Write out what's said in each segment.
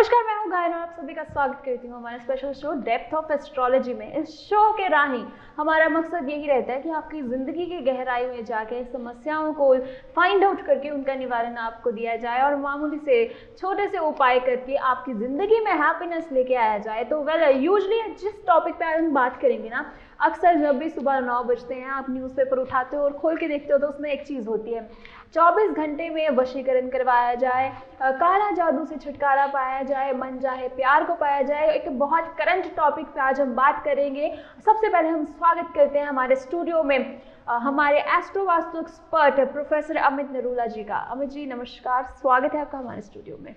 नमस्कार, मैं हूँ गायन और आप सभी का स्वागत करती हूँ हमारे special show depth of astrology में। इस शो के राही हमारा मकसद यही रहता है कि आपकी ज़िंदगी की गहराई में जाके समस्याओं को फाइंड आउट करके उनका निवारण आपको दिया जाए और मामूली से छोटे से उपाय करके आपकी ज़िंदगी में हैप्पीनेस लेके आया जाए। तो यूजली जिस टॉपिक पे आज हम बात करेंगे ना, अक्सर जब भी सुबह 9 बजते हैं आप न्यूज़पेपर उठाते हो और खोल के देखते हो तो उसमें एक चीज़ होती है, 24 घंटे में वशीकरण करवाया जाए, काला जादू से छुटकारा पाया जाए, मन चाहे प्यार को पाया जाए। एक बहुत करंट टॉपिक पे आज हम बात करेंगे। सबसे पहले हम स्वागत करते हैं हमारे स्टूडियो में हमारे astro vastu expert professor Amit Narula ji का। अमित जी नमस्कार, स्वागत है आपका हमारे स्टूडियो में।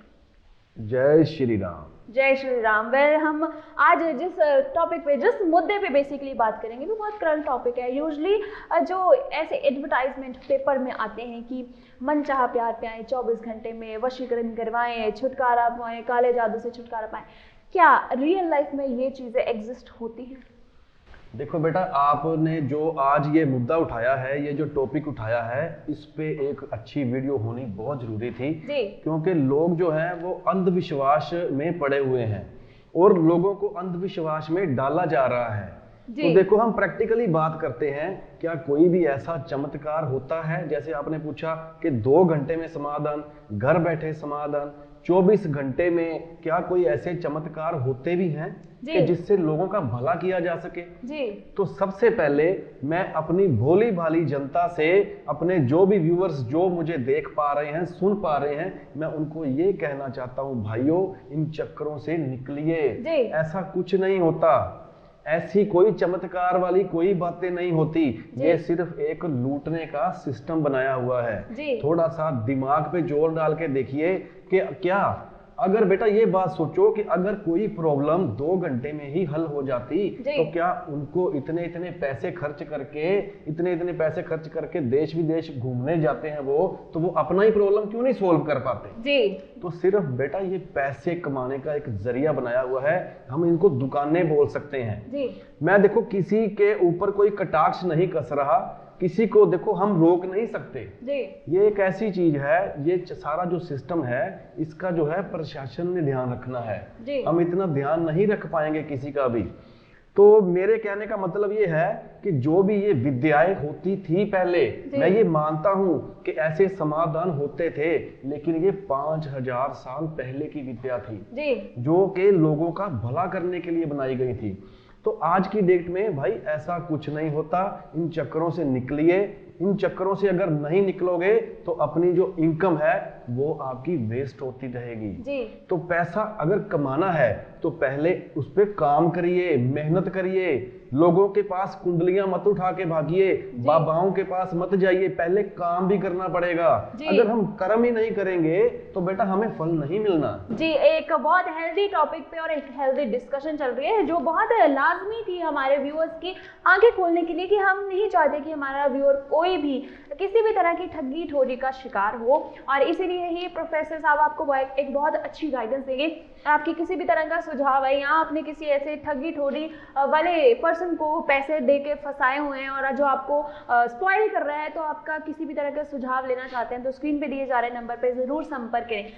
जय श्री राम। जय श्री राम। हम आज जिस टॉपिक पे, जिस मुद्दे पे बेसिकली बात करेंगे वो बहुत करंट टॉपिक है। यूजली जो ऐसे एडवर्टाइजमेंट पेपर में आते हैं कि मन चाहा प्यार पाएं, 24 घंटे में वशीकरण करवाएं, छुटकारा पाएं, काले जादू से छुटकारा पाएं, क्या रियल लाइफ में ये चीज़ें एग्जिस्ट होती हैं? देखो बेटा, आपने जो आज ये मुद्दा उठाया है, ये जो टॉपिक उठाया है, इस पे एक अच्छी वीडियो होनी बहुत जरूरी थी। क्योंकि लोग जो हैं वो अंधविश्वास में पड़े हुए हैं और लोगों को अंधविश्वास में डाला जा रहा है। तो देखो, हम प्रैक्टिकली बात करते हैं, क्या कोई भी ऐसा चमत्कार होता है? जैसे आपने पूछा कि 2 घंटे में समाधान, घर बैठे समाधान, 24 घंटे में, क्या कोई ऐसे चमत्कार होते भी हैं कि जिससे लोगों का भला किया जा सके? तो सबसे पहले मैं अपनी भोली भाली जनता से, अपने जो भी व्यूअर्स जो मुझे देख पा रहे हैं, सुन पा रहे हैं, मैं उनको ये कहना चाहता हूं, भाइयों इन चक्करों से निकलिए। ऐसा कुछ नहीं होता, ऐसी कोई चमत्कार वाली कोई बातें नहीं होती। ये सिर्फ एक लूटने का सिस्टम बनाया हुआ है। थोड़ा सा दिमाग पे जोर डाल के देखिए कि क्या, अगर बेटा ये बात सोचो कि अगर कोई प्रॉब्लम 2 घंटे में ही हल हो जाती तो क्या उनको इतने इतने पैसे खर्च करके देश विदेश घूमने जाते हैं वो अपना ही प्रॉब्लम क्यों नहीं सोल्व कर पाते? तो सिर्फ बेटा ये पैसे कमाने का एक जरिया बनाया हुआ है। हम इनको दुकानें बोल सकते हैं। मैं देखो किसी के ऊपर कोई कटाक्ष नहीं कस रहा, किसी को देखो हम रोक नहीं सकते। ये एक ऐसी चीज है, ये सारा जो सिस्टम है इसका जो है प्रशासन ने ध्यान रखना है। हम इतना ध्यान नहीं रख पाएंगे किसी का भी। तो मेरे कहने का मतलब ये है कि जो भी ये विद्याएं होती थी पहले, मैं ये मानता हूं कि ऐसे समाधान होते थे, लेकिन ये 5000 साल पहले की विद्या थी जो कि लोगों का भला करने के लिए बनाई गई थी। तो आज की डेट में भाई ऐसा कुछ नहीं होता। इन चक्करों से निकलिए। इन चक्करों से अगर नहीं निकलोगे तो अपनी जो इनकम है वो आपकी वेस्ट होती रहेगी। तो पैसा अगर कमाना है तो पहले उस पर काम करिए, मेहनत करिए। लोगों के पास कुंडलियां मत उठा के भागिए, बाबाओं के पास मत जाइए, पहले काम भी करना पड़ेगा। अगर हम कर्म ही नहीं करेंगे तो बेटा हमें फल नहीं मिलना। एक बहुत हेल्दी टॉपिक पे और एक हेल्दी डिस्कशन चल रही है जो बहुत लाजमी थी हमारे व्यूअर्स की आंखें खोलने के लिए, कि हम नहीं चाहते कि हमारा व्यूअर कोई भी किसी भी तरह की ठगी ठोरी का शिकार हो। और इसीलिए ही प्रोफेसर साहब आपको एक बहुत अच्छी गाइडेंस देंगे। आपकी किसी भी तरह का सुझाव है, या आपने किसी ऐसे ठगी ठोरी वाले पर्सन को पैसे दे के फंसाए हुए हैं और जो आपको स्पॉइल कर रहा है, तो आपका किसी भी तरह का सुझाव लेना चाहते हैं तो स्क्रीन पे दिए जा रहे नंबर पे जरूर संपर्क करें।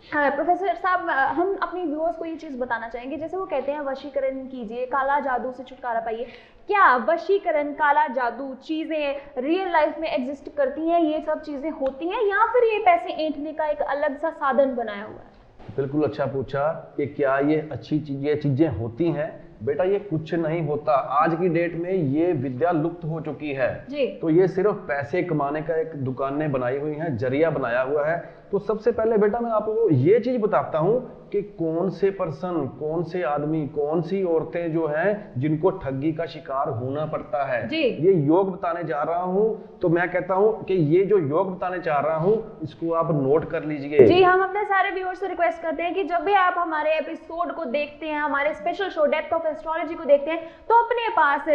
प्रोफेसर साहब, हम अपने व्यूअर्स को ये चीज़ बताना चाहेंगे, जैसे वो कहते हैं वशीकरण कीजिए, काला जादू से छुटकारा पाइए, क्या वशीकरण, काला जादू चीज़ें रियल लाइफ में एग्जिस्ट करती हैं? ये सब चीज़ें होती हैं या फिर ये पैसे ऐंठने का एक अलग सा साधन बनाया हुआ है? बिल्कुल अच्छा पूछा कि क्या ये अच्छी चीजें होती हैं। बेटा ये कुछ नहीं होता। आज की डेट में ये विद्या लुप्त हो चुकी है। तो ये सिर्फ पैसे कमाने का एक दुकानें बनाई हुई हैं, जरिया बनाया हुआ है। तो सबसे पहले बेटा मैं आपको ये चीज बताता हूँ कि कौन से पर्सन, कौन से आदमी, कौन सी औरतें जो हैं जिनको ठगी का शिकार होना पड़ता है, ये योग बताने जा रहा हूँ। तो मैं कहता हूँ कि ये जो योग बताने जा रहा हूँ इसको आप नोट कर लीजिए। हम अपने सारे व्यूअर्स से रिक्वेस्ट करते हैं कि जब भी आप हमारे एपिसोड को देखते हैं, हमारे special show depth of astrology को देखते हैं, तो अपने पास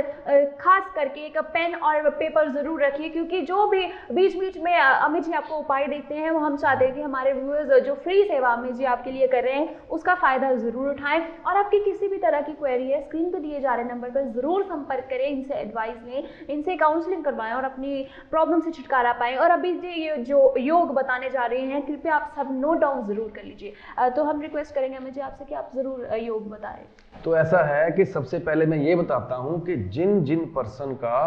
खास करके एक पेन और पेपर जरूर रखिए, क्योंकि जो भी बीच बीच में अमित जी आपको उपाय देते हैं वो हम चाहते हैं कि हमारे व्यूअर्स जो फ्री सेवा अमित जी आपके लिए कर रहे हैं उसका फ़ायदा ज़रूर उठाएं। और आपकी किसी भी तरह की क्वेरी है, स्क्रीन पर दिए जा रहे नंबर पर ज़रूर संपर्क करें, इनसे एडवाइस लें, इनसे काउंसलिंग करवाएं और अपनी प्रॉब्लम से छुटकारा पाएं। और अभी ये जो योग बताने जा रहे हैं, कृपया आप सब नोट डाउन ज़रूर कर लीजिए। तो हम रिक्वेस्ट करेंगे मुझे आपसे कि आप ज़रूर योग बताएं। तो ऐसा है कि सबसे पहले मैं ये बताता हूँ कि जिन जिन पर्सन का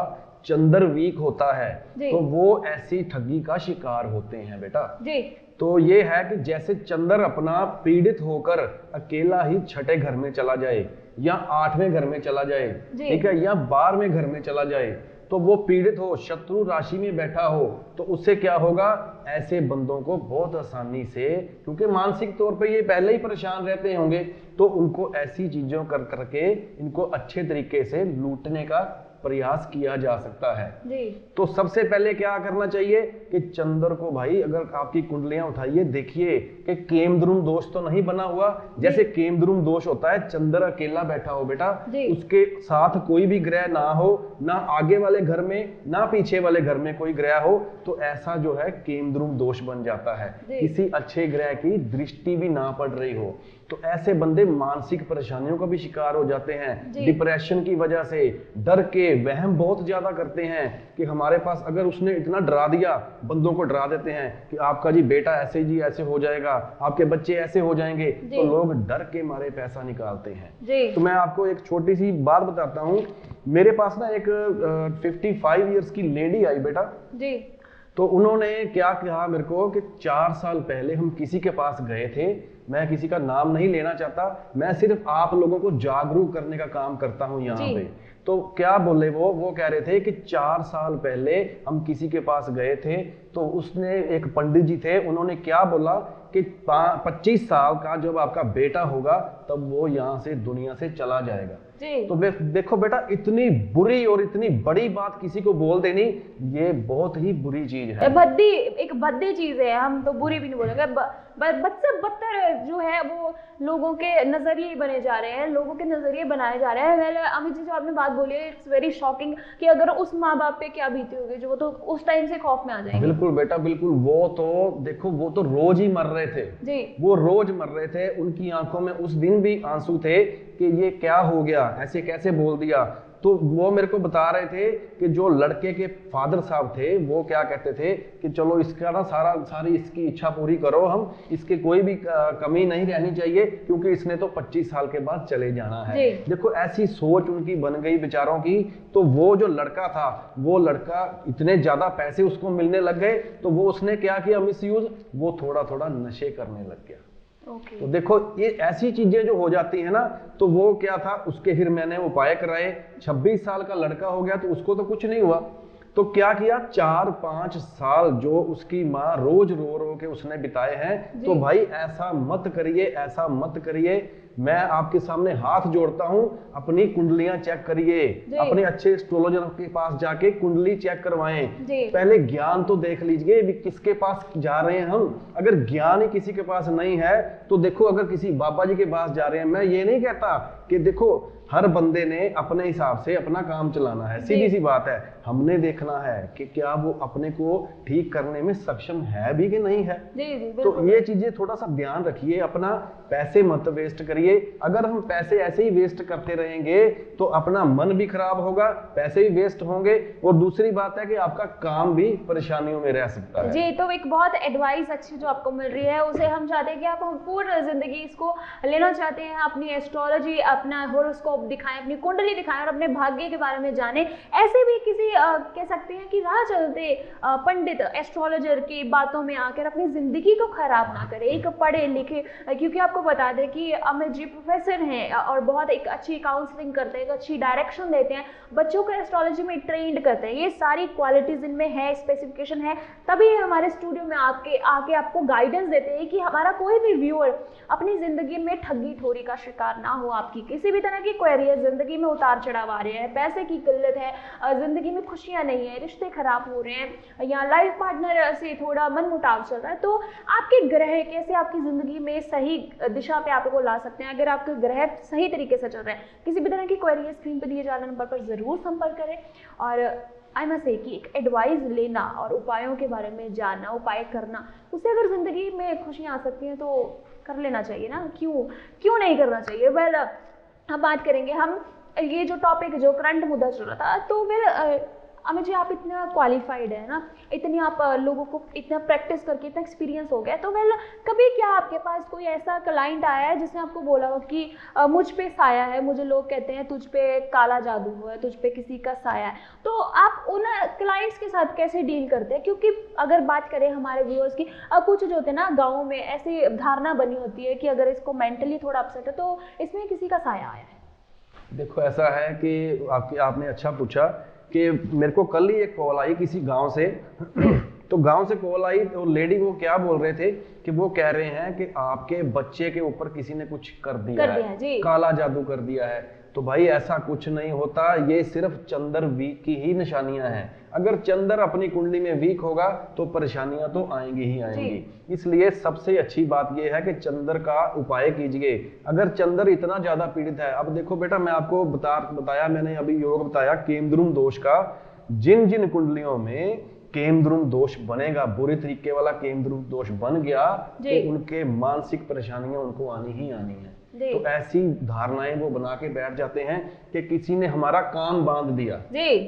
चंद्र वीक होता है तो वो ऐसी ठगी का शिकार होते हैं बेटा जी। तो ये है कि जैसे चंद्र अपना पीड़ित होकर अकेला ही छठे घर में चला जाए या 8वें घर में चला जाए, ठीक है, या 12वें घर में चला जाए, तो वो पीड़ित हो, शत्रु राशि में बैठा हो, तो उससे क्या होगा, ऐसे बंदों को बहुत आसानी से, क्योंकि मानसिक तौर पे ये पहले ही परेशान रहते होंगे, तो उनको ऐसी चीजों कर करके इनको अच्छे तरीके से लूटने का प्रयास किया जा सकता है जी। तो सबसे पहले क्या करना चाहिए कि चंद्र को भाई अगर आपकी कुंडलियां उठाइए, देखिए कि केमद्रुम दोष तो नहीं बना हुआ। जैसे केमद्रुम दोष होता है, चंद्र अकेला बैठा हो बेटा, उसके साथ कोई भी ग्रह ना हो, ना आगे वाले घर में ना पीछे वाले घर में कोई ग्रह हो, तो ऐसा जो है केमद्रुम दोष बन जाता है। किसी अच्छे ग्रह की दृष्टि भी ना पड़ रही हो, तो ऐसे बंदे मानसिक परेशानियों का भी शिकार हो जाते हैं। डिप्रेशन की वजह से डर के वहम बहुत ज्यादा करते हैं कि हमारे पास, अगर उसने इतना डरा दिया, बंदों को डरा देते हैं कि आपका जी बेटा ऐसे जी ऐसे हो जाएगा, आपके बच्चे ऐसे हो जाएंगे, तो लोग डर के मारे पैसा निकालते हैं। तो मैं आपको एक छोटी सी बात बताता हूँ। मेरे पास ना एक 55 ईयर्स की लेडी आई बेटा जी। तो उन्होंने क्या कहा मेरे को कि 4 साल पहले हम किसी के पास गए थे, मैं किसी का नाम नहीं लेना चाहता, मैं सिर्फ आप लोगों को जागरूक करने का काम करता हूं यहाँ पे। तो क्या बोले वो कह रहे थे कि 4 साल पहले हम किसी के पास गए थे, तो उसने, एक पंडित जी थे, उन्होंने क्या बोला कि 25 साल का जब आपका बेटा होगा तब वो यहाँ से दुनिया से चला जाएगा। तो देखो बेटा, इतनी बुरी और इतनी बड़ी बात किसी को बोल देनी, ये बहुत ही बुरी चीज है। एक भद्दी चीज है, हम तो बुरी भी नहीं बोलेंगे। बदसे बदतर जो है वो लोगों के नजरिए बने जा रहे हैं, लोगों के नजरिए बनाए जा रहे हैं। अमित जी जो आपने बात बोली है, इट्स वेरी शॉकिंग कि अगर उस माँ बाप पे क्या बीती होगी जो तो उस टाइम से खौफ में आ जाएंगे। बिल्कुल बेटा बिल्कुल। वो तो देखो, वो तो रोज ही मर रहे थे जी, वो रोज मर रहे थे। उनकी आंखों में उस दिन भी आंसू थे कि ये क्या हो गया, ऐसे कैसे बोल दिया। तो वो मेरे को बता रहे थे कि जो लड़के के फादर साहब थे वो क्या कहते थे कि चलो इसका ना सारी इसकी इच्छा पूरी करो, हम इसके कोई भी कमी नहीं रहनी चाहिए, क्योंकि इसने तो 25 साल के बाद चले जाना है। देखो ऐसी सोच उनकी बन गई बेचारों की। तो वो जो लड़का था, वो लड़का इतने ज्यादा पैसे उसको मिलने लग गए, तो वो उसने क्या किया, मिसयूज, वो थोड़ा थोड़ा नशे करने लग गया। तो देखो ये ऐसी चीजें जो हो जाती है ना, तो वो क्या था, उसके फिर मैंने उपाय कराए। 26 साल का लड़का हो गया तो उसको तो कुछ नहीं हुआ, तो क्या किया, 4-5 साल जो उसकी माँ रोज रो रो के उसने बिताए हैं। तो भाई ऐसा मत करिए, ऐसा मत करिए। मैं आपके सामने हाथ जोड़ता हूं, अपनी कुंडलियां चेक करिए, अपने अच्छे एस्ट्रोलॉजर के पास जाके कुंडली चेक करवाएं। पहले ज्ञान तो देख लीजिए भी किसके पास जा रहे हैं हम। अगर ज्ञान ही किसी के पास नहीं है तो देखो, अगर किसी बाबा जी के पास जा रहे हैं, मैं ये नहीं कहता कि देखो हर बंदे ने अपने हिसाब से अपना काम चलाना है, सीधी सी बात है। हमने देखना है कि क्या वो अपने को ठीक करने में सक्षम है भी कि नहीं है। तो ये चीजें थोड़ा सा ध्यान रखिए, अपना पैसे मत वेस्ट करिए। अगर हम पैसे ऐसे ही वेस्ट करते रहेंगे तो अपना मन भी खराब होगा, पैसे भी वेस्ट होंगे, और दूसरी बात है कि आपका काम भी परेशानियों में रह सकता है। जी, तो एक बहुत एडवाइस अच्छी जो आपको मिल रही है, उसे हम चाहते हैं कि आप पूरी जिंदगी इसको लेना चाहते हैं, अपनी एस्ट्रोलॉजी, अपना हॉरोस्कोप दिखाएं, अपनी कुंडली दिखाएं और अपने भाग्य के बारे में जानें। ऐसे भी किसी कह सकते हैं कि राह चलते पंडित एस्ट्रोलॉजर की बातों में आकर अपनी जिंदगी को खराब ना करें। एक पढ़े लिखे, क्योंकि आपको बता दें कि अमित जी प्रोफेसर हैं और बहुत एक अच्छी काउंसलिंग करते हैं, एक अच्छी डायरेक्शन देते हैं, बच्चों को एस्ट्रोलॉजी में ट्रेंड करते हैं। ये सारी क्वालिटीज इनमें है, स्पेसिफिकेशन है, तभी हमारे स्टूडियो में आके आपको गाइडेंस देते हैं कि हमारा कोई भी व्यूअर अपनी जिंदगी में ठगी ठोरी का शिकार ना हो। आपकी किसी भी तरह की क्वेरी है, जिंदगी में उतार चढ़ाव आ रहे हैं, पैसे की किल्लत है, जिंदगी में खुशियां नहीं है, रिश्ते खराब हो रहे हैं, या लाइफ पार्टनर से थोड़ा मन मुटाव चल रहा है, तो आपके ग्रह कैसे आपकी जिंदगी में सही दिशा पे आपको ला सकते हैं। अगर आपके ग्रह सही तरीके से चल रहे हैं, किसी भी तरह की क्वेरी है, स्क्रीन पर दिए जा रहे नंबर पर जरूर संपर्क करें। और आई मस्ट से कि एक एडवाइस लेना और उपायों के बारे में जानना, उपाय करना, उससे अगर जिंदगी में खुशियां आ सकती हैं तो कर लेना चाहिए ना, क्यों नहीं करना चाहिए। वेल हम बात करेंगे, हम ये जो टॉपिक जो करंट मुद्दा चल रहा था, तो वेल अमित जी आप इतना क्वालिफाइड है ना, इतनी आप लोगों को इतना प्रैक्टिस करके इतना एक्सपीरियंस हो गया, तो वेल कभी क्या आपके पास कोई ऐसा क्लाइंट आया है जिसने आपको बोला हो कि मुझ पे साया है, मुझे लोग कहते हैं तुझ पे काला जादू है, तुझ पे किसी का साया है, तो आप उन क्लाइंट्स के साथ कैसे डील करते हैं? क्योंकि अगर बात करें हमारे व्यूअर्स की, कुछ जो होते हैं ना गाँव में ऐसी धारणा बनी होती है कि अगर इसको मेंटली थोड़ा अपसेट है तो इसमें किसी का साया आया है। देखो ऐसा है कि आपने अच्छा पूछा कि मेरे को कल ही एक कॉल आई किसी गांव से तो गांव से कॉल आई तो लेडी वो क्या बोल रहे थे कि वो कह रहे हैं कि आपके बच्चे के ऊपर किसी ने कुछ कर दिया है, काला जादू कर दिया है। तो भाई ऐसा कुछ नहीं होता, ये सिर्फ चंद्र वीक की ही निशानियां हैं। अगर चंद्र अपनी कुंडली में वीक होगा तो परेशानियां तो आएंगी ही आएंगी। इसलिए सबसे अच्छी बात यह है कि चंद्र का उपाय कीजिए। अगर चंद्र इतना ज्यादा पीड़ित है, अब देखो बेटा मैं आपको बताया मैंने अभी योग बताया केमद्रुम दोष का, जिन जिन कुंडलियों में केमद्रुम दोष बनेगा, बुरे तरीके वाला केमद्रुम दोष बन गया तो उनके मानसिक परेशानियां उनको आनी ही आनी है। तो ऐसी धारणाएं वो बना के बैठ जाते हैं कि किसी ने हमारा काम बांध दिया,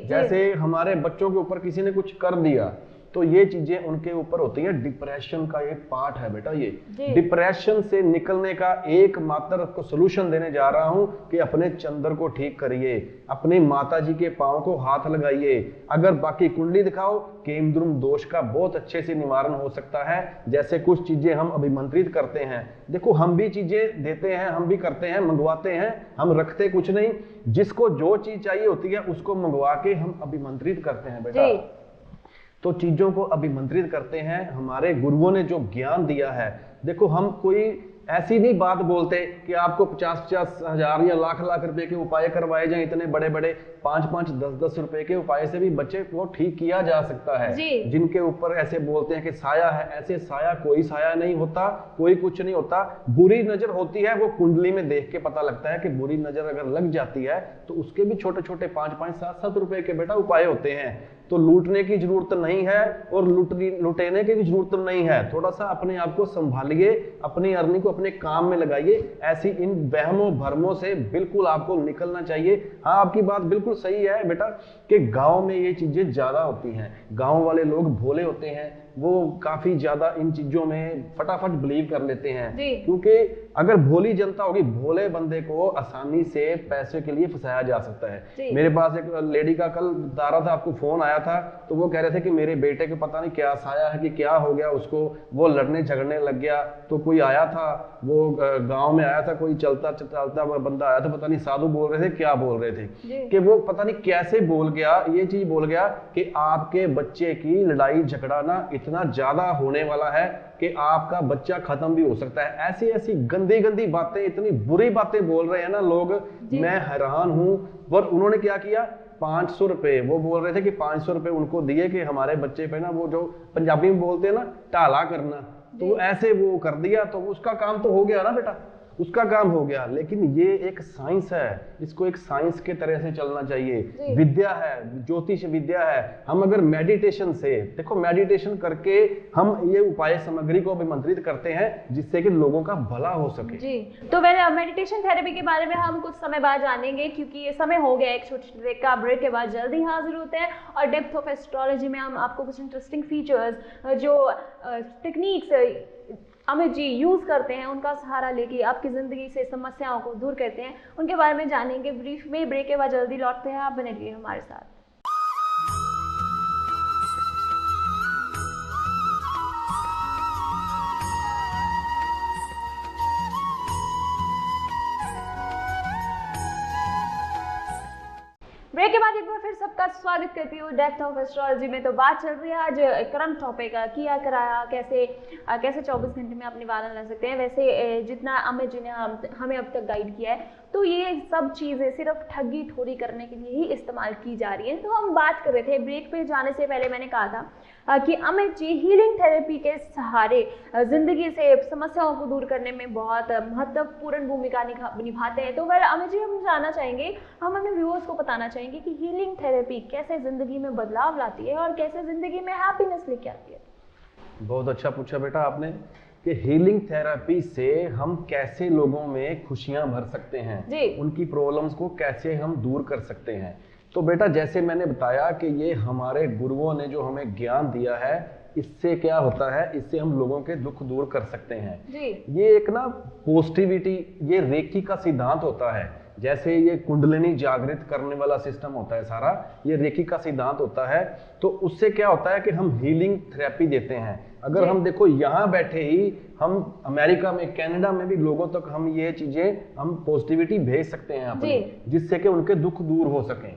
जैसे हमारे बच्चों के ऊपर किसी ने कुछ कर दिया, तो ये चीजें उनके ऊपर होती हैं। डिप्रेशन का एक पार्ट है बेटा ये। डिप्रेशन से निकलने का एकमात्र आपको सोल्यूशन देने जा रहा हूं कि अपने चंद्र को ठीक करिए, अपनी माता जी के पांव को हाथ लगाइए। अगर बाकी कुंडली दिखाओ, केमद्रुम दोष का बहुत अच्छे से निवारण हो सकता है। जैसे कुछ चीजें हम अभिमंत्रित करते हैं, देखो हम भी चीजें देते हैं, हम भी करते हैं, मंगवाते हैं, हम रखते कुछ नहीं। जिसको जो चीज चाहिए होती है उसको मंगवा के हम अभिमंत्रित करते हैं बेटा। तो चीजों को अभिमंत्रित करते हैं। हमारे गुरुओं ने जो ज्ञान दिया है, देखो हम कोई ऐसी नहीं बात बोलते कि आपको 50-50 हजार या लाख रुपए के उपाय करवाए जाएं। इतने बड़े बड़े 5-5, 10-10 रुपए के उपाय से भी बच्चे को ठीक किया जा सकता है। जिनके ऊपर ऐसे बोलते हैं कि साया है, ऐसे साया कोई साया नहीं होता, कोई कुछ नहीं होता। बुरी नजर होती है, वो कुंडली में देख के पता लगता है कि बुरी नजर अगर लग जाती है तो उसके भी छोटे छोटे 5-5, 7-7 रुपए के बेटा उपाय होते हैं। तो लूटने की जरूरत नहीं है और लुटेने की भी जरूरत नहीं है। थोड़ा सा अपने आप को संभालिए, अपनी अर्निंग को अपने काम में लगाइए। ऐसी इन वहमों भरमों से बिल्कुल आपको निकलना चाहिए। हाँ आपकी बात बिल्कुल सही है बेटा कि गांव में ये चीजें ज्यादा होती हैं। गांव वाले लोग भोले होते हैं, वो काफी ज्यादा इन चीजों में फटाफट बिलीव कर लेते हैं। क्योंकि अगर भोली जनता होगी, भोले बंदे को आसानी से पैसे के लिए फंसाया जा सकता है। मेरे पास एक लेडी का कल बता रहा था, आपको फोन आया था, तो वो कह रहे थे कि मेरे बेटे को पता नहीं क्या साया है कि क्या हो गया उसको, वो लड़ने झगड़ने लग गया। तो कोई आया था, वो गांव में आया था, कोई चलता चलता बंदा आया था, पता नहीं साधु बोल रहे थे क्या बोल रहे थे कि वो पता नहीं कैसे बोल गया, ये चीज बोल गया कि आपके बच्चे की लड़ाई झगड़ा ना इतना ज्यादा होने वाला है कि आपका बच्चा खत्म भी हो सकता है। ऐसी ऐसी गंदी गंदी बातें, इतनी बुरी बातें बोल रहे हैं ना लोग, मैं हैरान हूं। और उन्होंने क्या किया, 500 रुपए, वो बोल रहे थे कि 500 रुपए उनको दिए कि हमारे बच्चे पे ना वो जो पंजाबी में बोलते हैं ना टाला करना, तो ऐसे वो कर दिया। तो उसका काम तो हो गया ना बेटा, उसका काम हो गया। लेकिन ये एक साइंस है, इसको एक साइंस के तरह से चलना चाहिए। विद्या है, ज्योतिष विद्या है। हम अगर मेडिटेशन से, देखो मेडिटेशन करके हम ये उपाय सामग्री को अभिमंत्रित करते हैं जिससे कि लोगों का भला हो सके। जी, तो मेडिटेशन थेरेपी के बारे में हम कुछ समय बाद जानेंगे, क्योंकि ये समय हो गया एक छोटे ब्रेक का। ब्रेक के बाद जल्दी हाजिर होते हैं और डेप्थ ऑफ एस्ट्रोलॉजी में हम आपको कुछ इंटरेस्टिंग फीचर्स, जो टेक्निक्स अमित जी यूज़ करते हैं, उनका सहारा लेके आपकी ज़िंदगी से समस्याओं को दूर करते हैं, उनके बारे में जानेंगे ब्रीफ में। ब्रेक के बाद जल्दी लौटते हैं, आप बने रहिए हमारे साथ। ब्रेक के बाद एक बार फिर सबका स्वागत करती हूँ डेप्थ ऑफ एस्ट्रोलॉजी में। तो बात चल रही है आज करंट टॉपिक किया कराया, कैसे 24 घंटे में अपनी वालन ला सकते हैं। वैसे जितना अमित जी ने हमें अब तक गाइड किया है, तो ये सब चीज़ें सिर्फ ठगी ठोरी करने के लिए ही इस्तेमाल की जा रही हैं। तो हम बात कर रहे थे, ब्रेक पे जाने से पहले मैंने कहा था कि अमित जी हीलिंग थेरेपी के सहारे ज़िंदगी से समस्याओं को दूर करने में बहुत महत्वपूर्ण भूमिका निभाते हैं। तो वह अमित जी हम जानना चाहेंगे, हम अपने व्यूअर्स को बताना चाहेंगे कि हीलिंग थेरेपी कैसे ज़िंदगी में बदलाव लाती है और कैसे ज़िंदगी में हैप्पीनेस लेके आती है। बहुत अच्छा पूछा बेटा आपने। कि हीलिंग थेरेपी से हम कैसे लोगों में खुशियां भर सकते हैं, उनकी प्रॉब्लम्स को कैसे हम दूर कर सकते हैं। तो बेटा जैसे मैंने बताया कि ये हमारे गुरुओं ने जो हमें ज्ञान दिया है, इससे क्या होता है, इससे हम लोगों के दुख दूर कर सकते हैं जी। ये एक ना पॉजिटिविटी, ये रेकी का सिद्धांत होता है। जैसे ये कुंडलिनी जागृत करने वाला सिस्टम होता है सारा, ये रेकी का सिद्धांत होता है। तो उससे क्या होता है कि हम हीलिंग थेरेपी देते हैं। अगर हम देखो यहाँ बैठे ही हम अमेरिका में, कनाडा में भी लोगों तक हम ये चीजें, हम पॉजिटिविटी भेज सकते हैं अपनी, जिससे कि उनके दुख दूर हो सकें।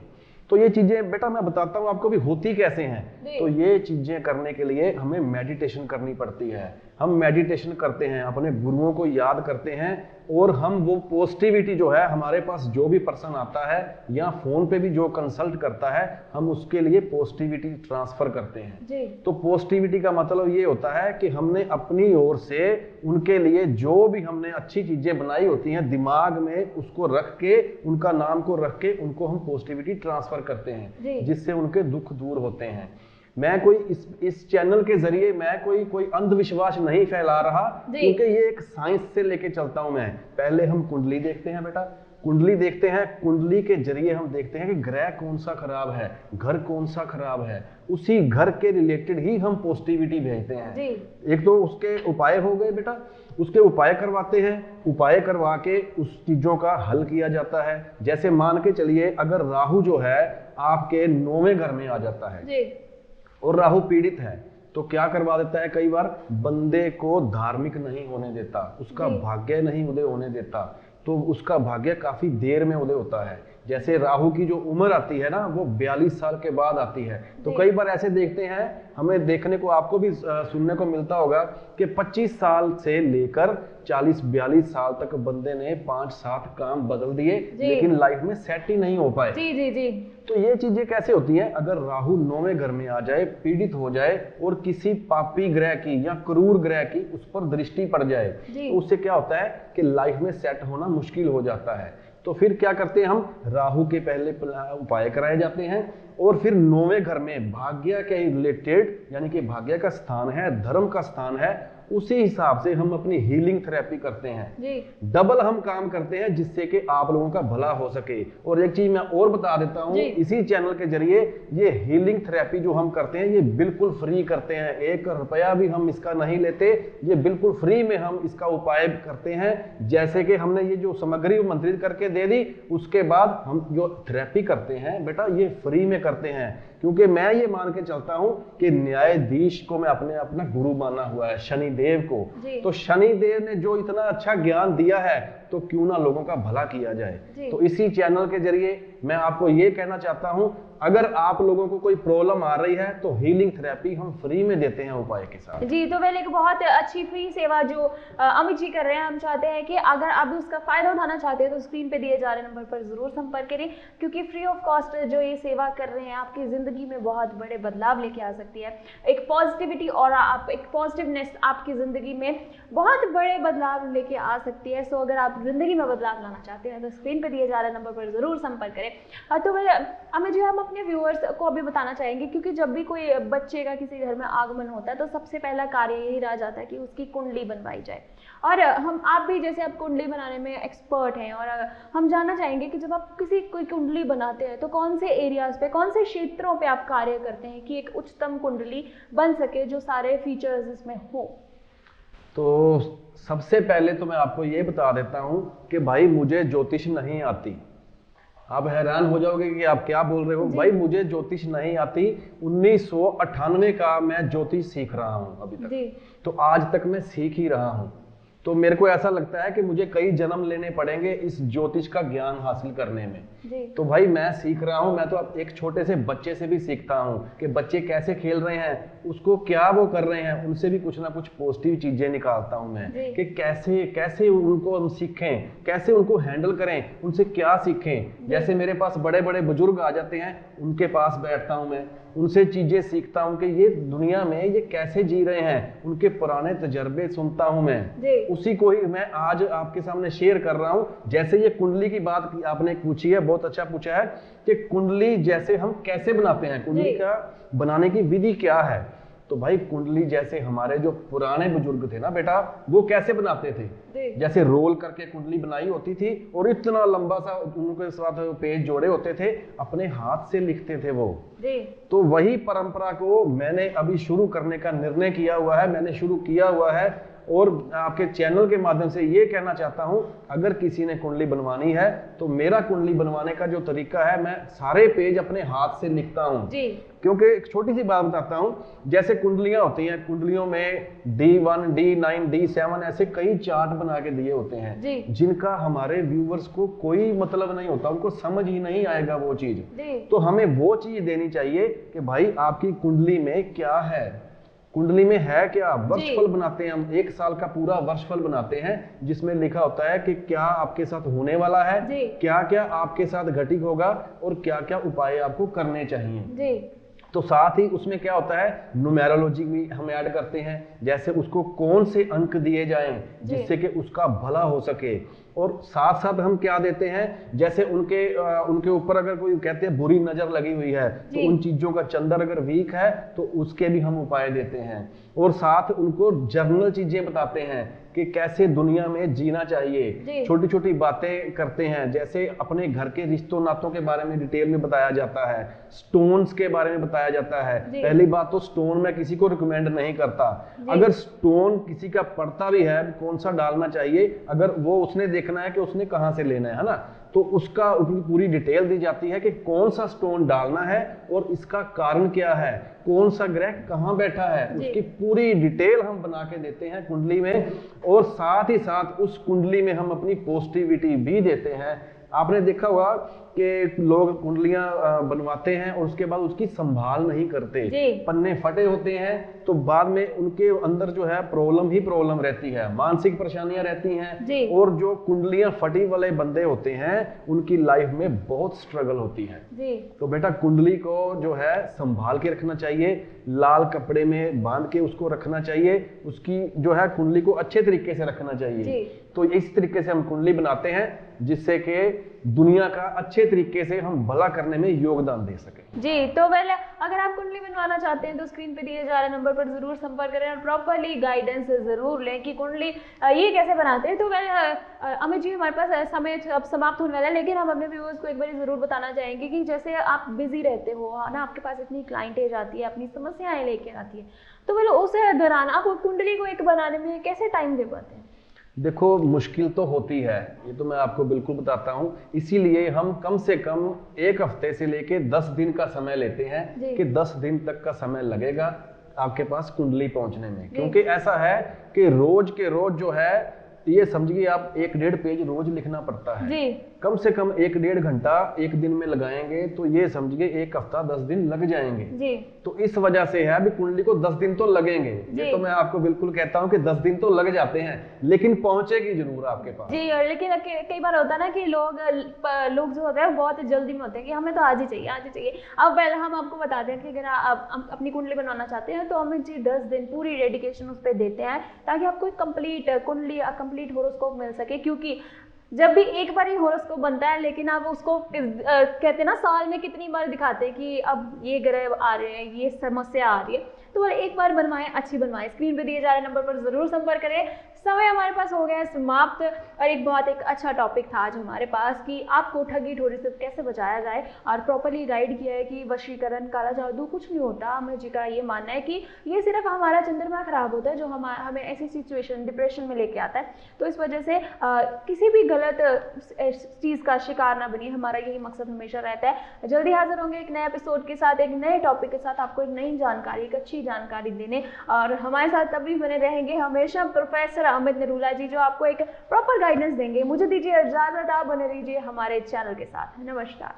तो ये चीजें बेटा मैं बताता हूँ आपको भी होती कैसे हैं। तो ये चीजें करने के लिए हमें मेडिटेशन करनी पड़ती है। हम मेडिटेशन करते हैं, अपने गुरुओं को याद करते हैं, और हम वो पॉजिटिविटी जो है, हमारे पास जो भी पर्सन आता है या फोन पे भी जो कंसल्ट करता है, हम उसके लिए पॉजिटिविटी ट्रांसफर करते हैं जी। तो पॉजिटिविटी का मतलब ये होता है कि हमने अपनी ओर से उनके लिए जो भी हमने अच्छी चीजें बनाई होती हैं दिमाग में, उसको रख के, उनका नाम को रख के, उनको हम पॉजिटिविटी ट्रांसफर करते हैं, जिससे उनके दुख दूर होते हैं। मैं कोई इस चैनल के जरिए मैं कोई अंधविश्वास नहीं फैला रहा, क्योंकि ये एक साइंस से लेके चलता हूं मैं। पहले हम कुंडली देखते हैं बेटा, कुंडली देखते हैं, कुंडली के जरिए हम देखते हैं कि ग्रह कौन सा खराब है, घर कौन सा खराब है, उसी घर के रिलेटेड ही हम पॉजिटिविटी भेजते हैं जी। एक तो उसके उपाय हो गए बेटा, उसके उपाय करवाते हैं, उपाय करवा के उस चीजों का हल किया जाता है। जैसे मान के चलिए अगर राहु जो है आपके 9वें घर में आ जाता है जी। और राहु पीड़ित है, तो क्या करवा देता है, कई बार बंदे को धार्मिक नहीं होने देता, उसका भाग्य नहीं उदय होने देता, तो उसका भाग्य काफी देर में उदय होता है। जैसे राहु की जो उम्र आती है ना, वो 42 साल के बाद आती है। तो कई बार ऐसे देखते हैं, हमें देखने को, आपको भी सुनने को मिलता होगा कि 25 साल से लेकर 40-42 साल तक बंदे ने 5-7 काम बदल दिए, लेकिन लाइफ में सेट ही नहीं हो पाए जी जी जी। तो ये चीजें कैसे होती हैं, अगर राहु 9वें घर में आ जाए, पीड़ित हो जाए, और किसी पापी ग्रह की या क्रूर ग्रह की उस पर दृष्टि पड़ जाए, तो उससे क्या होता है कि लाइफ में सेट होना मुश्किल हो जाता है। तो फिर क्या करते हैं, हम राहु के पहले उपाय कराए जाते हैं, और फिर 9वें घर में भाग्य के रिलेटेड, यानी कि भाग्य का स्थान है, धर्म का स्थान है, उसी हिसाब से हम अपनी हीलिंग थेरेपी करते हैं जी। डबल हम काम करते हैं, जिससे कि आप लोगों का भला हो सके। और एक चीज मैं और बता देता हूं, इसी चैनल के जरिए ये हीलिंग थेरेपी जो हम करते हैं, ये बिल्कुल फ्री करते हैं, 1 रुपया भी हम इसका नहीं लेते, ये बिल्कुल फ्री में हम इसका उपाय करते हैं। जैसे कि हमने ये जो सामग्री मंत्रित करके दे दी, उसके बाद हम जो थेरेपी करते हैं बेटा, ये फ्री में करते हैं, क्योंकि मैं ये मान के चलता हूं कि न्यायाधीश को मैं अपना गुरु माना हुआ है, शनि देव को। तो शनि देव ने जो इतना अच्छा ज्ञान दिया है, तो क्यों ना लोगों का भला किया जाए। तो इसी चैनल के जरिए मैं आपको ये कहना चाहता हूं, अगर आप लोगों को कोई प्रॉब्लम आ रही है, तो हीलिंग थेरेपी हम फ्री में देते हैं उपाय के साथ जी। तो वेल एक बहुत अच्छी फ्री सेवा जो अमित जी कर रहे हैं, हम चाहते हैं कि अगर आप उसका फायदा उठाना चाहते हैं, तो स्क्रीन पे दिए जा रहे नंबर पर जरूर संपर्क करें, क्योंकि फ्री ऑफ कॉस्ट जो ये सेवा कर रहे हैं, आपकी जिंदगी में बहुत बड़े बदलाव लेके आ सकती है। एक पॉजिटिविटी और आप एक पॉजिटिवनेस आपकी जिंदगी में बहुत बड़े बदलाव लेके आ सकती है। सो अगर आप जिंदगी में बदलाव लाना चाहते हैं, तो स्क्रीन पे दिए जा रहे नंबर पर जरूर संपर्क करें। तो वेल अमित जी, हम अपने व्यूअर्स को अभी बताना चाहेंगे, क्योंकि जब भी कोई बच्चे का किसी घर में आगमन होता है, तो सबसे पहला कार्य यही रह जाता है कि उसकी कुंडली बनवाई जाए। और आप भी जैसे आप कुंडली बनाने में एक्सपर्ट हैं, और हम जानना चाहेंगे कि जब आप कोई कुंडली बनाते हैं, तो कौन से एरियाज पे, कौन से क्षेत्रों पे आप कार्य करते हैं कि एक उच्चतम कुंडली बन सके, जो सारे फीचर्स इसमें हो। तो सबसे पहले तो मैं आपको ये बता देता हूं कि भाई मुझे ज्योतिष नहीं आती। आप हैरान हो जाओगे कि आप क्या बोल रहे हो। भाई मुझे ज्योतिष नहीं आती, 1998 का मैं ज्योतिष सीख रहा हूं अभी तक, तो आज तक मैं सीख ही रहा हूं। तो मेरे को ऐसा लगता है कि मुझे कई जन्म लेने पड़ेंगे इस ज्योतिष का ज्ञान हासिल करने में। तो भाई मैं सीख रहा हूँ, मैं तो अब एक छोटे से बच्चे से भी सीखता हूँ कि बच्चे कैसे खेल रहे हैं, उसको क्या वो कर रहे हैं, उनसे भी कुछ ना कुछ पॉजिटिव चीजें निकालता हूँ मैं, कि कैसे कैसे उनको हम सीखें, कैसे उनको हैंडल करें, उनसे क्या सीखें। जैसे मेरे पास बड़े बड़े बुजुर्ग आ जाते हैं, उनके पास बैठता हूँ मैं, उनसे चीजें सीखता हूँ कि ये दुनिया में ये कैसे जी रहे हैं, उनके पुराने तजर्बे सुनता हूँ मैं, उसी को ही मैं आज आपके सामने शेयर कर रहा हूँ। जैसे ये कुंडली की बात आपने पूछी है, बहुत अच्छा पूछा है कि कुंडली जैसे हम कैसे बनाते हैं, कुंडली का बनाने की विधि क्या है। तो भाई कुंडली जैसे हमारे जो पुराने बुजुर्ग थे ना बेटा, वो कैसे बनाते थे, जैसे रोल करके कुंडली बनाई होती थी और इतना लंबा सा उनके साथ पेज जोड़े होते थे, अपने हाथ से लिखते थे वो। तो वही परंपरा को मैंने अभी शुरू करने का निर्णय किया हुआ है, मैंने शुरू किया हुआ है और आपके चैनल के माध्यम से ये कहना चाहता हूं, अगर किसी ने कुंडली बनवानी है तो मेरा कुंडली बनवाने का जो तरीका है, मैं सारे पेज अपने हाथ से लिखता हूं। क्योंकि एक छोटी सी बात बताता हूं, जैसे कुंडलियां होती हैं, कुंडलियों में D1, D9, D7 ऐसे कई चार्ट बना के दिए होते हैं जिनका हमारे व्यूवर्स को कोई मतलब नहीं होता, उनको समझ ही नहीं आएगा वो चीज। तो हमें वो चीज देनी चाहिए कि भाई आपकी कुंडली में क्या है, कुंडली में है क्या। वर्षफल बनाते हैं हम, 1 साल का पूरा वर्षफल बनाते हैं जिसमें लिखा होता है कि क्या आपके साथ होने वाला है, क्या क्या आपके साथ घटित होगा और क्या क्या उपाय आपको करने चाहिए। तो साथ ही उसमें क्या होता है, न्यूमेरोलॉजी भी हम ऐड करते हैं, जैसे उसको कौन से अंक दिए जाएं जिससे कि उसका भला हो सके। और साथ साथ हम क्या देते हैं, जैसे उनके ऊपर अगर कोई कहते हैं बुरी नजर लगी हुई है तो उन चीजों का चंद्र अगर वीक है तो उसके भी हम उपाय देते हैं। और साथ उनको जर्नल चीजें बताते हैं कि कैसे दुनिया में जीना चाहिए, छोटी छोटी बातें करते हैं, जैसे अपने घर के रिश्तों नातों के बारे में डिटेल में बताया जाता है, स्टोन्स के बारे में बताया जाता है। पहली बात तो स्टोन मैं किसी को रिकमेंड नहीं करता, अगर स्टोन किसी का पड़ता भी है कौन सा डालना चाहिए, अगर वो उसने देखना है कि उसने कहां से लेना है ना, तो उसका पूरी डिटेल दी जाती है कि कौन सा स्टोन डालना है और इसका कारण क्या है, कौन सा ग्रह कहां बैठा है, उसकी पूरी डिटेल हम बना के देते हैं कुंडली में। और साथ ही साथ उस कुंडली में हम अपनी पॉजिटिविटी भी देते हैं। आपने देखा होगा कि लोग कुंडलियां बनवाते हैं और उसके बाद उसकी संभाल नहीं करते, पन्ने फटे होते हैं तो बाद में उनके अंदर जो है प्रॉब्लम ही प्रॉब्लम रहती है, मानसिक परेशानियां रहती हैं। और जो कुंडलियां फटी वाले बंदे होते हैं उनकी लाइफ में बहुत स्ट्रगल होती है। तो बेटा कुंडली को जो है संभाल के रखना चाहिए, लाल कपड़े में बांध के उसको रखना चाहिए, उसकी जो है कुंडली को अच्छे तरीके से रखना चाहिए। तो इस तरीके से हम कुंडली बनाते हैं जिससे कि दुनिया का अच्छे तरीके से हम भला करने में योगदान दे सके। जी, तो वेल अगर आप कुंडली बनवाना चाहते हैं तो स्क्रीन पे दिए जा रहे नंबर पर जरूर संपर्क करें और प्रॉपरली गाइडेंस जरूर लें कि कुंडली ये कैसे बनाते हैं। तो वेल अमित जी, हमारे पास समय अब समाप्त होने वाला है, लेकिन हम अपने व्यूअर्स को एक बार जरूर बताना चाहेंगे कि जैसे आप बिजी रहते हो ना, आपके पास इतनी क्लाइंटेज आती है, अपनी समस्याएं लेके आती है, तो वेल उस दौरान आप कुंडली को एक बनाने में कैसे टाइम दे पाते हैं? देखो मुश्किल तो होती है, ये तो मैं आपको बिल्कुल बताता हूँ, इसीलिए हम कम से कम 1 हफ्ते से लेके 10 दिन का समय लेते हैं कि 10 दिन तक का समय लगेगा आपके पास कुंडली पहुंचने में। क्योंकि ऐसा है कि रोज के रोज जो है, ये समझिए आप 1-1.5 पेज रोज लिखना पड़ता है, कम से कम 1-1.5 घंटा एक दिन में लगाएंगे तो ये समझिए 1 हफ्ता 10 दिन लग जाएंगे। तो इस वजह से है अभी कुंडली को 10 दिन तो लगेंगे, ये तो मैं आपको बिल्कुल कहता हूँ कि 10 दिन तो लग जाते हैं, लेकिन पहुंचेगी जरूर आपके पास। जी, और लेकिन कई बार होता है ना कि लोग जो होते हैं बहुत जल्दी में होते हैं कि हमें तो आज ही चाहिए, आज ही चाहिए। अब पहले हम आपको बताते हैं कि अगर आप अपनी कुंडली बनवाना चाहते हैं तो हमें जी 10 दिन पूरी डेडिकेशन उस पर देते हैं ताकि आपको कंप्लीट कुंडली कंप्लीट हॉरोस्कोप मिल सके। क्योंकि जब भी एक बार ही हॉरोस्कोप बनता है, लेकिन आप उसको कहते हैं ना साल में कितनी बार दिखाते हैं कि अब ये ग्रह आ रहे हैं, ये समस्या आ रही है, तो एक बार बनवाएं, अच्छी बनवाएं। स्क्रीन पे दिए जा रहे नंबर पर जरूर संपर्क करें। समय हमारे पास हो गया है समाप्त, और एक अच्छा टॉपिक था आज हमारे पास कि आपको ठगी ठोरी से कैसे बचाया जाए, और प्रॉपरली गाइड किया है कि वशीकरण, काला जादू कुछ नहीं होता। अमित जी का ये मानना है कि ये सिर्फ हमारा चंद्रमा खराब होता है जो हमें ऐसी सिचुएशन डिप्रेशन में लेके आता है। तो इस वजह से किसी भी गलत चीज़ का शिकार ना बनिए, हमारा यही मकसद हमेशा रहता है। जल्दी हाजिर होंगे एक नए एपिसोड के साथ, एक नए टॉपिक के साथ, आपको एक नई जानकारी, एक अच्छी जानकारी देने। और हमारे साथ तभी बने रहेंगे हमेशा प्रोफेसर अमित नरूला जी, जो आपको एक प्रॉपर गाइडेंस देंगे। मुझे दीजिए इजाजत, आप बने रहिए हमारे चैनल के साथ। नमस्कार।